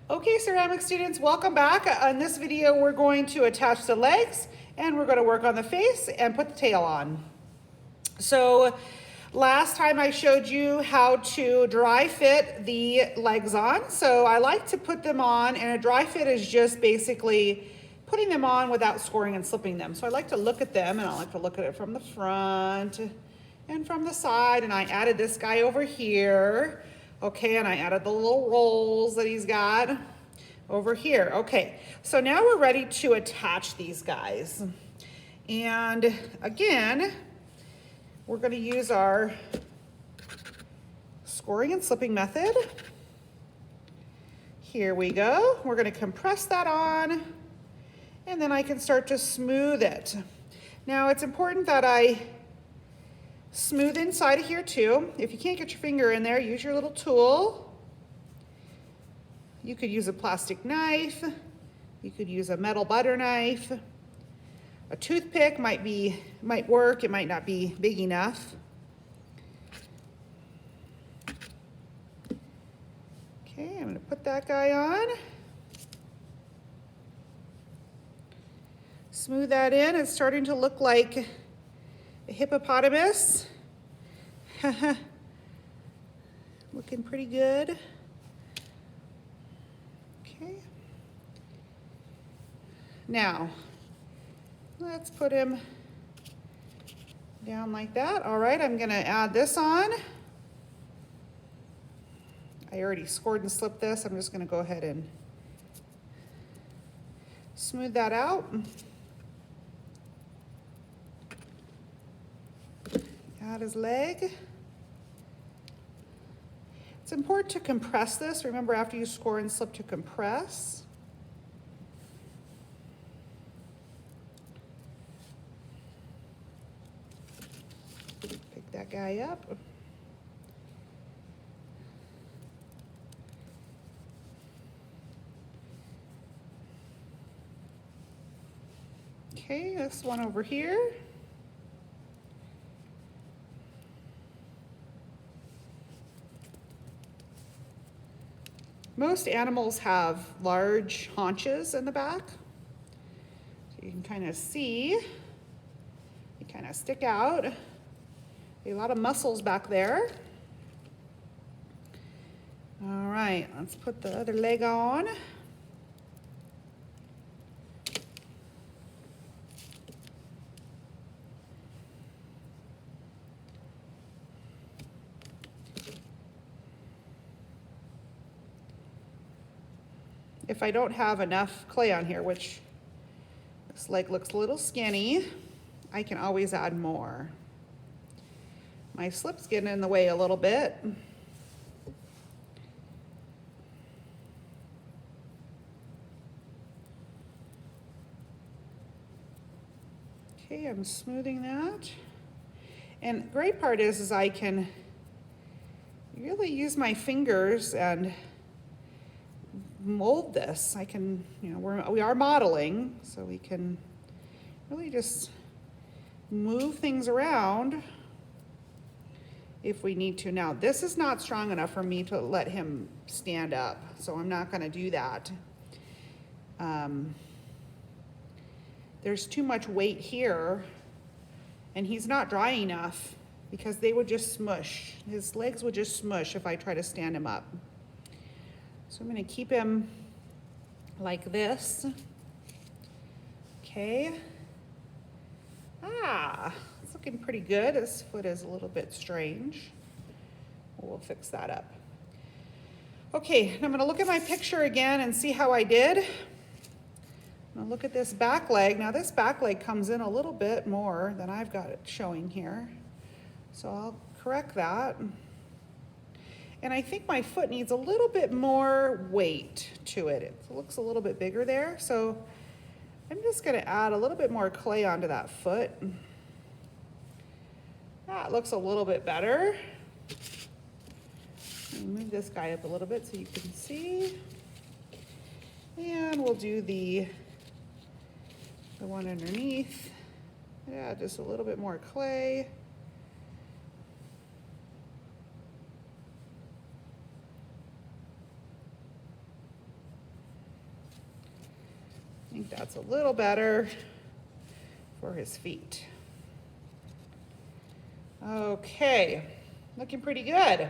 Okay, ceramic students, welcome back. In this video, we're going to attach the legs and we're going to work on the face and put the tail on. So last time I showed you how to dry fit the legs on. So I like to put them on, and a dry fit is just basically putting them on without scoring and slipping them. So I like to look at them, and I like to look at it from the front and from the side, and I added this guy over here. Okay, and I added the little rolls that he's got over here. Okay, so now we're ready to attach these guys. And again, we're going to use our scoring and slipping method. Here we go. We're going to compress that on, and then I can start to smooth it. Now it's important that I smooth inside of here too. If you can't get your finger in there, use your little tool. You could use a plastic knife. You could use a metal butter knife. A toothpick might work. It might not be big enough. Okay, I'm going to put that guy on. Smooth that in. It's starting to look like a hippopotamus. Looking pretty good. Okay. Now, let's put him down like that. All right, I'm gonna add this on. I already scored and slipped this. I'm just gonna go ahead and smooth that out. Add his leg. It's important to compress this. Remember, after you score and slip, to compress. Pick that guy up. Okay, this one over here. Most animals have large haunches in the back. So you can kind of see, they kind of stick out. A lot of muscles back there. All right, let's put the other leg on. If I don't have enough clay on here, which this leg looks a little skinny, I can always add more. My slip's getting in the way a little bit. Okay, I'm smoothing that. And the great part is I can really use my fingers and mold this. I can, we are modeling, so we can really just move things around if we need to. Now, this is not strong enough for me to let him stand up, so I'm not going to do that. There's too much weight here, and he's not dry enough because they would just smush. His legs would just smush if I try to stand him up. So I'm going to keep him like this. Okay. It's looking pretty good. His foot is a little bit strange. We'll fix that up. Okay, I'm going to look at my picture again and see how I did. I'm going to look at this back leg. Now this back leg comes in a little bit more than I've got it showing here. So I'll correct that. And I think my foot needs a little bit more weight to it. It looks a little bit bigger there. So I'm just going to add a little bit more clay onto that foot. That looks a little bit better. Move this guy up a little bit so you can see. And we'll do the one underneath. Yeah, just a little bit more clay. think that's a little better for his feet. Okay, looking pretty good.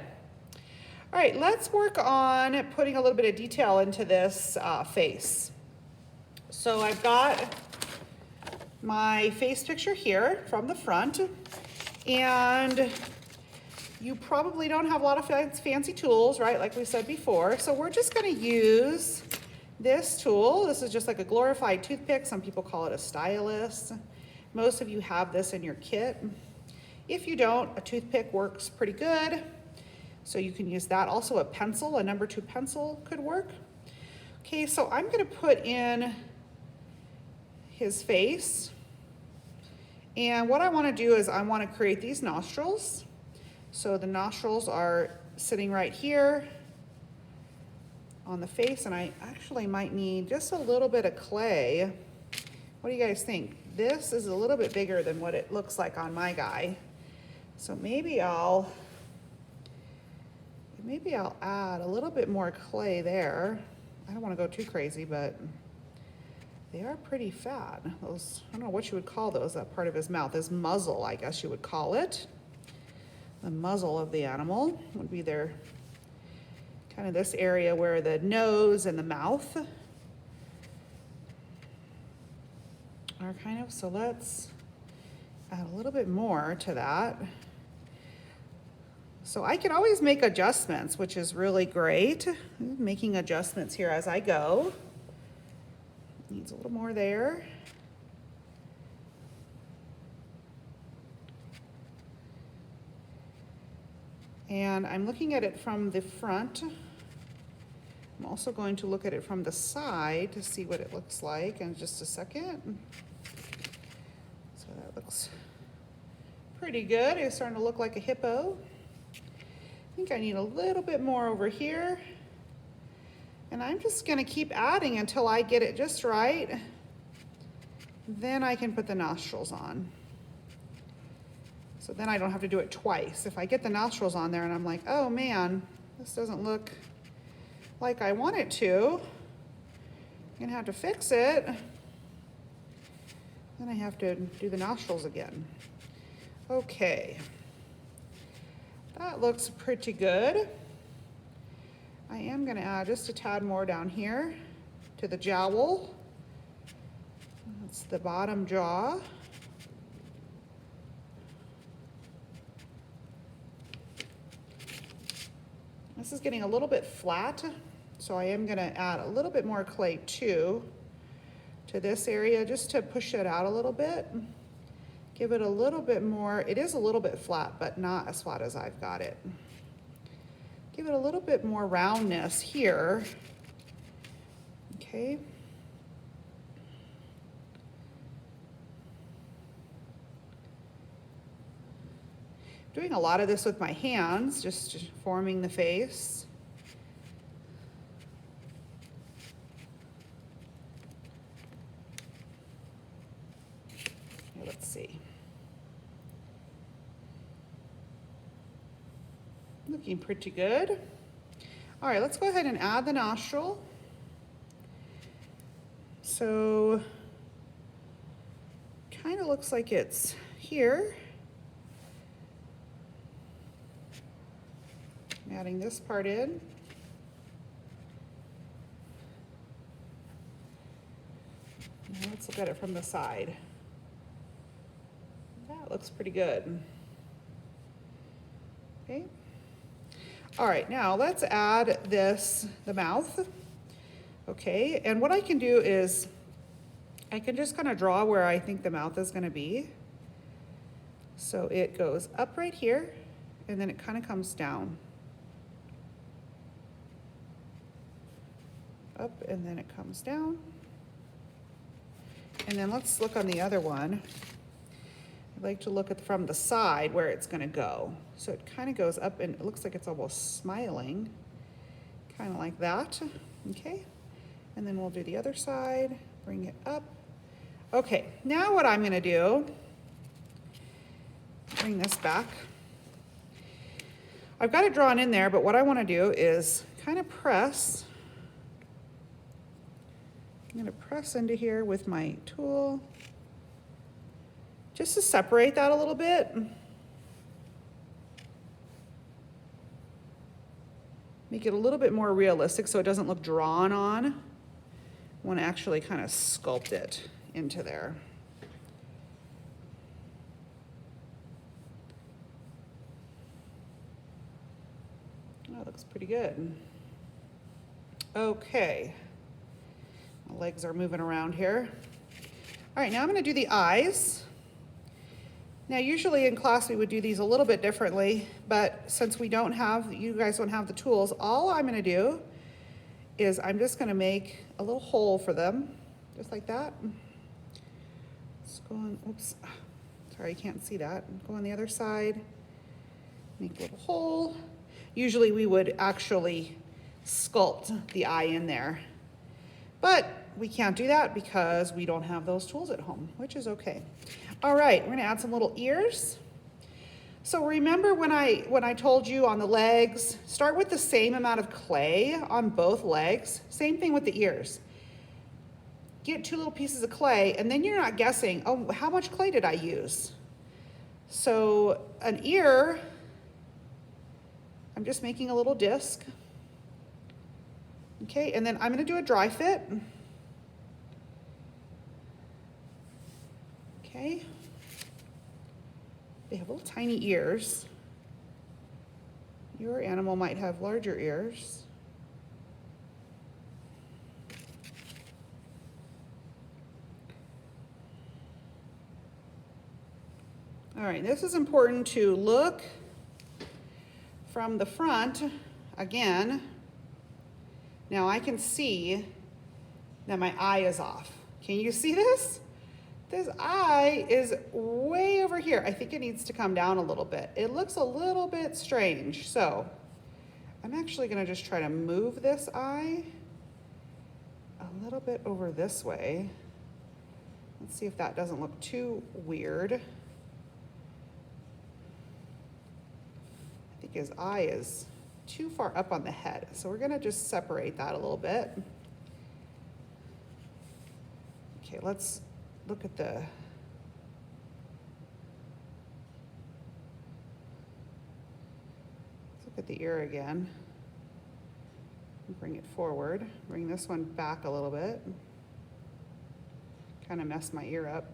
All right, let's work on putting a little bit of detail into this face. So I've got my face picture here from the front, and you probably don't have a lot of fancy tools, right? Like we said before. So we're just gonna use this tool. This is just like a glorified toothpick. Some people call it a stylus. Most of you have this in your kit. If you don't, a toothpick works pretty good. So you can use that. Also a pencil, a number 2 pencil could work. Okay, so I'm gonna put in his face. And what I wanna do is I wanna create these nostrils. So the nostrils are sitting right here on the face, and I actually might need just a little bit of clay. What do you guys think? This is a little bit bigger than what it looks like on my guy. So maybe I'll add a little bit more clay there. I don't want to go too crazy, but they are pretty fat. Those, I don't know what you would call those, that part of his mouth, his muzzle, I guess you would call it. The muzzle of the animal would be their, kind of this area where the nose and the mouth are kind of, so let's add a little bit more to that. So I can always make adjustments, which is really great. I'm making adjustments here as I go. Needs a little more there. And I'm looking at it from the front. I'm also going to look at it from the side to see what it looks like in just a second. So that looks pretty good. It's starting to look like a hippo. I think I need a little bit more over here. And I'm just gonna keep adding until I get it just right. Then I can put the nostrils on. So then I don't have to do it twice. If I get the nostrils on there and I'm like, oh man, this doesn't look like I want it to, I'm gonna have to fix it. Then I have to do the nostrils again. Okay, that looks pretty good. I am gonna add just a tad more down here to the jowl. That's the bottom jaw. This is getting a little bit flat, so I am gonna add a little bit more clay too to this area just to push it out a little bit. Give it a little bit more. It is a little bit flat, but not as flat as I've got it. Give it a little bit more roundness here. Okay. Doing a lot of this with my hands, just forming the face. Let's see. Looking pretty good. All right, let's go ahead and add the nostril. So, kind of looks like it's here. I'm adding this part in. Now let's look at it from the side. That looks pretty good. Okay. All right, now let's add this, the mouth. Okay, and what I can do is I can just kind of draw where I think the mouth is gonna be. So it goes up right here, and then it kind of comes down. Up, and then it comes down. And then let's look on the other one. I'd like to look at from the side where it's gonna go. So it kind of goes up and it looks like it's almost smiling, kind of like that, okay? And then we'll do the other side, bring it up. Okay, now what I'm gonna do, bring this back. I've got it drawn in there, but what I wanna do is kind of press I'm gonna press into here with my tool just to separate that a little bit. Make it a little bit more realistic so it doesn't look drawn on. I want to actually kind of sculpt it into there. That looks pretty good. Okay. My legs are moving around here. All right, now I'm going to do the eyes. Now, usually in class we would do these a little bit differently, but since you guys don't have the tools, all I'm gonna do is I'm just gonna make a little hole for them, just like that. Let's go on, oops, sorry, you can't see that. Go on the other side, make a little hole. Usually we would actually sculpt the eye in there, but we can't do that because we don't have those tools at home, which is okay. All right, we're gonna add some little ears. So remember when I told you on the legs, start with the same amount of clay on both legs. Same thing with the ears. Get 2 little pieces of clay and then you're not guessing, oh, how much clay did I use? So an ear, I'm just making a little disc. Okay, and then I'm gonna do a dry fit. Okay. They have little tiny ears. Your animal might have larger ears. All right, this is important to look from the front again. Now I can see that my eye is off. Can you see this? This eye is way over here. I think it needs to come down a little bit. It looks a little bit strange. So I'm actually gonna just try to move this eye a little bit over this way. Let's see if that doesn't look too weird. I think his eye is too far up on the head. So we're gonna just separate that a little bit. Okay, let's look at let's look at the ear again. Bring it forward. Bring this one back a little bit. Kind of messed my ear up.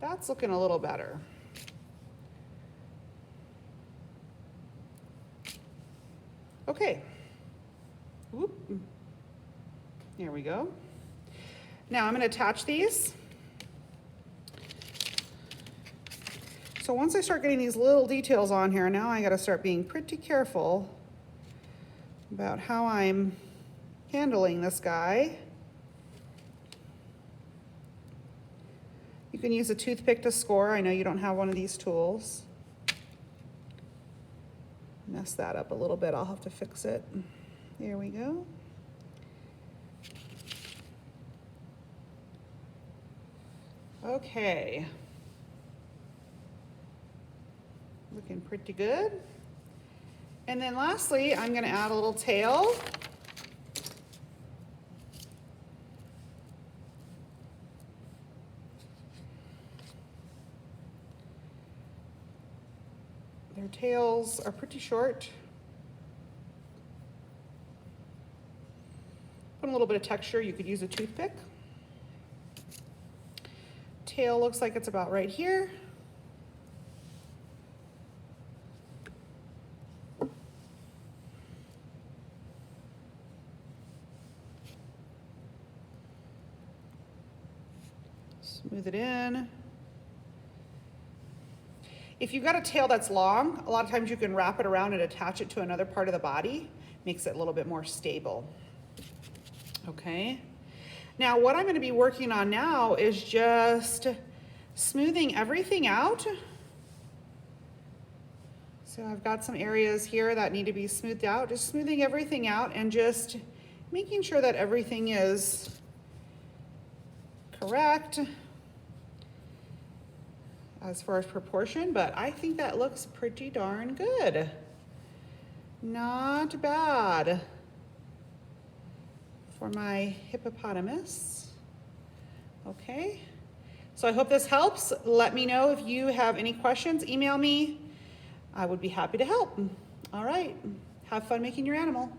That's looking a little better. Okay. Whoop. There we go. Now I'm going to attach these. So once I start getting these little details on here, now I got to start being pretty careful about how I'm handling this guy. You can use a toothpick to score. I know you don't have one of these tools. Mess that up a little bit. I'll have to fix it. There we go. Okay. Looking pretty good. And then lastly, I'm going to add a little tail. Their tails are pretty short. Put a little bit of texture. You could use a toothpick. Tail looks like it's about right here. Smooth it in. If you've got a tail that's long, a lot of times you can wrap it around and attach it to another part of the body. Makes it a little bit more stable. Okay. Now what I'm going to be working on now is just smoothing everything out. So I've got some areas here that need to be smoothed out. Just smoothing everything out and just making sure that everything is correct as far as proportion, but I think that looks pretty darn good. Not bad. for my hippopotamus. Okay, so I hope this helps. Let me know if you have any questions. Email me. I would be happy to help. All right, have fun making your animal.